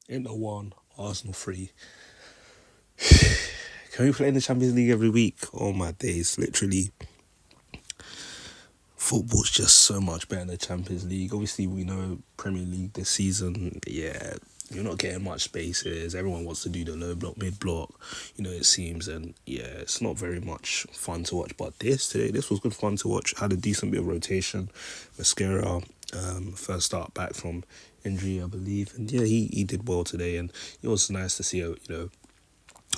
Inter 1, Arsenal 3. Can we play in the Champions League every week? Oh my days, literally. Football's just so much better than the Champions League. Obviously, we know Premier League this season, yeah, you're not getting much spaces. Everyone wants to do the low block, mid block, it seems. And yeah, it's not very much fun to watch. But this was good fun to watch. Had a decent bit of rotation. Mascara, first start back from injury, I believe. And yeah, he did well today. And it was nice to see,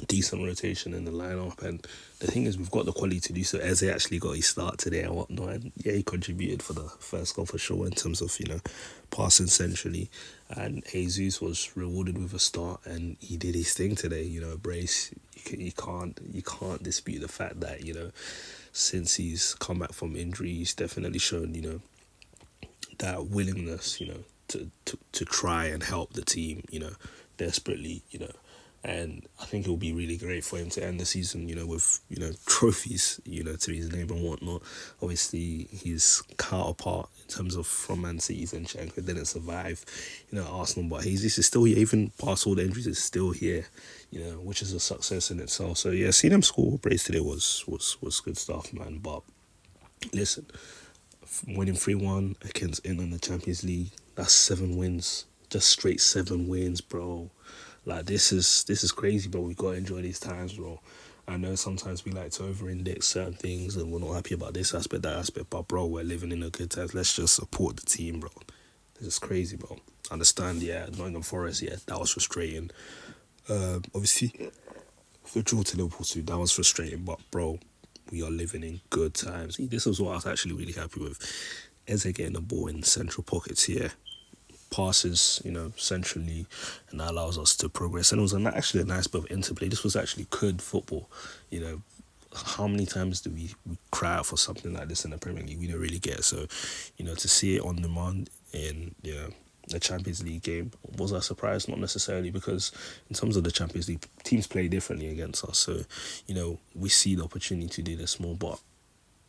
decent rotation in the lineup. And the thing is, we've got the quality to do so. Eze actually got his start today and whatnot, and yeah, he contributed for the first goal for sure in terms of passing centrally. And Jesus was rewarded with a start, and he did his thing today. Brace. You can't dispute the fact that since he's come back from injury, he's definitely shown that willingness to try and help the team desperately. And I think it will be really great for him to end the season, with, trophies, to his name and whatnot. Obviously, his counterpart in terms of from Man City's Zinchenko didn't survive, Arsenal, but Jesus is still here, even past all the injuries, is still here, which is a success in itself. So yeah, seeing him score brace today was good stuff, man. But listen, winning 3-1 against Inter in the Champions League, that's 7 wins, just straight 7 wins, bro. Like this is crazy, bro. We gotta enjoy these times, bro. I know sometimes we like to over-index certain things and we're not happy about this aspect, that aspect, but bro, we're living in a good times. Let's just support the team, bro. This is crazy, bro. Understand, yeah, Nottingham Forest, yeah, that was frustrating. Obviously, the draw to Liverpool too, that was frustrating, but bro, we are living in good times. This was what I was actually really happy with. Eze getting the ball in central pockets here, passes, centrally, and that allows us to progress. And it was actually a nice bit of interplay. This was actually good football. How many times do we cry out for something like this in the Premier League? We don't really get. So, to see it on demand in the Champions League game, was a surprise? Not necessarily, because in terms of the Champions League, teams play differently against us. So, we see the opportunity to do this more. But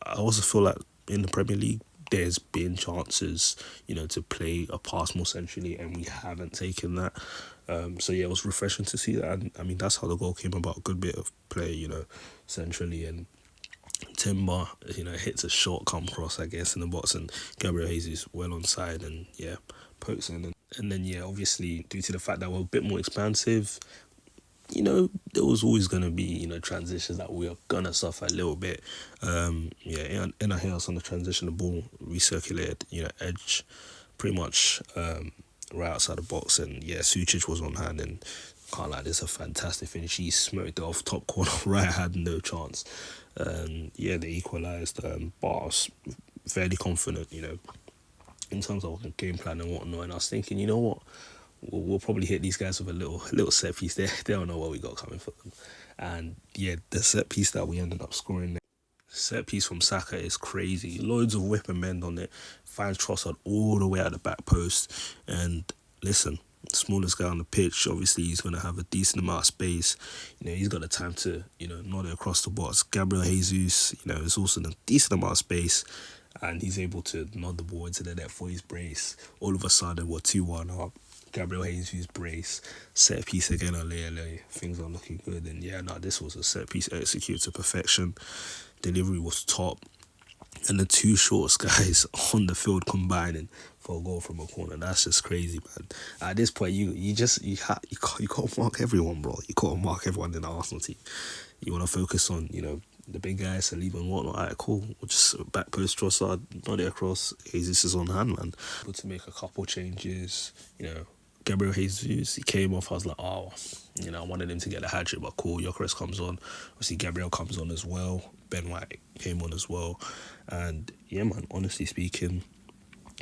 I also feel like in the Premier League, there's been chances, to play a pass more centrally, and we haven't taken that. So yeah, it was refreshing to see that. And I mean, that's how the goal came about. A good bit of play, centrally, and Timber, hits a short come cross, I guess, in the box, and Gabriel Jesus well on side, and yeah, pokes in. And then yeah, obviously due to the fact that we're a bit more expansive, there was always going to be, transitions that we are going to suffer a little bit. In our house on the transition, the ball recirculated, edge pretty much right outside the box. And yeah, Sucic was on hand, and can't lie, this is a fantastic finish. He smoked it off top corner, right, had no chance. Yeah, they equalised, but I was fairly confident, in terms of the game plan and whatnot. And I was thinking, you know what? We'll probably hit these guys with a little set piece. They don't know what we got coming for them. And yeah, the set piece that we ended up scoring, set piece from Saka, is crazy. Loads of whip and bend on it. Finds Trossard all the way at the back post. And listen, smallest guy on the pitch, obviously he's going to have a decent amount of space. He's got the time to, nod it across the box. Gabriel Jesus, is also a decent amount of space. And he's able to nod the ball into the net for his brace. All of a sudden, we're 2-1 up. Gabriel Jesus brace, set piece again, Alele. Things are looking good. And yeah, no, this was a set piece executed to perfection. Delivery was top. And the two shortest guys on the field combining for a goal from a corner. That's just crazy, man. At this point, you can't mark everyone, bro. You can't mark everyone in the Arsenal team. You want to focus on, the big guys, Saliba and whatnot. Alright, cool. We'll just back post Trossard, nod it across. Jesus is on hand, man. Able to make a couple changes, Gabriel Jesus, he came off. I was like, oh, I wanted him to get a hat trick, but cool. Gyökeres comes on. Obviously, Gabriel comes on as well. Ben White came on as well. And yeah, man, honestly speaking,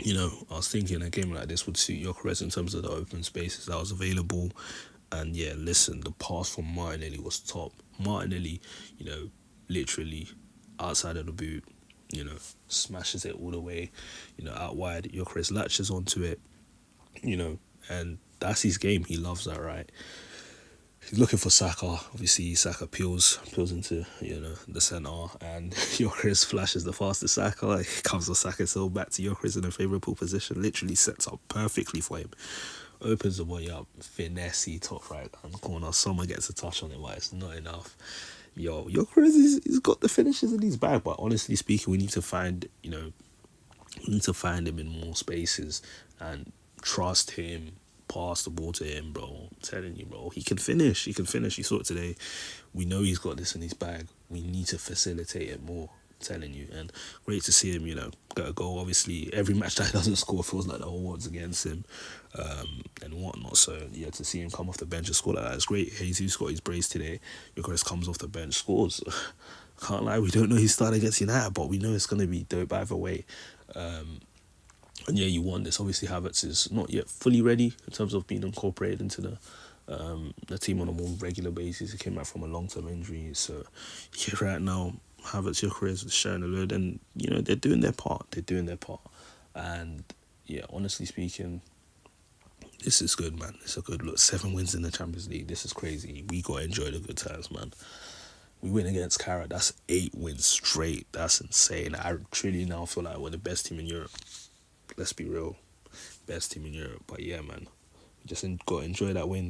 I was thinking a game like this would suit Gyökeres in terms of the open spaces that was available. And yeah, listen, the pass from Martinelli was top. Martinelli, literally outside of the boot, smashes it all the way, out wide. Gyökeres latches onto it, and that's his game. He loves that, right? He's looking for Saka. Obviously, Saka peels into, the centre, and Gyökeres flashes the fastest Saka. He comes with Saka, so back to Gyökeres in a favourable position. Literally sets up perfectly for him. opens the body up, finesse top right hand corner. Someone gets a touch on it, but it's not enough. Yo, Gyökeres, he's got the finishes in his bag, but honestly speaking, we need to find, we need to find him in more spaces and trust him, pass the ball to him, bro. I'm telling you, bro, he can finish. He can finish. You saw it today. We know he's got this in his bag. We need to facilitate it more. I'm telling you, and great to see him, get a goal. Obviously, every match that he doesn't score feels like the whole world's against him, and whatnot. So yeah, to see him come off the bench and score like that is great. Jesus got his brace today. Gyökeres comes off the bench, scores. Can't lie, we don't know he's starting against United, but we know it's gonna be dope either way. And yeah, you won this. Obviously, Havertz is not yet fully ready in terms of being incorporated into the team on a more regular basis. He came back from a long-term injury, so yeah, right now Havertz, Gyökeres is sharing a load, and they're doing their part. They're doing their part, and yeah, honestly speaking, this is good, man. It's a good look. 7 wins in the Champions League. This is crazy. We gotta enjoy the good times, man. We win against Cara. That's 8 wins straight. That's insane. I truly now feel like we're the best team in Europe. Let's be real, best team in Europe. But yeah, man, we just got to enjoy that win.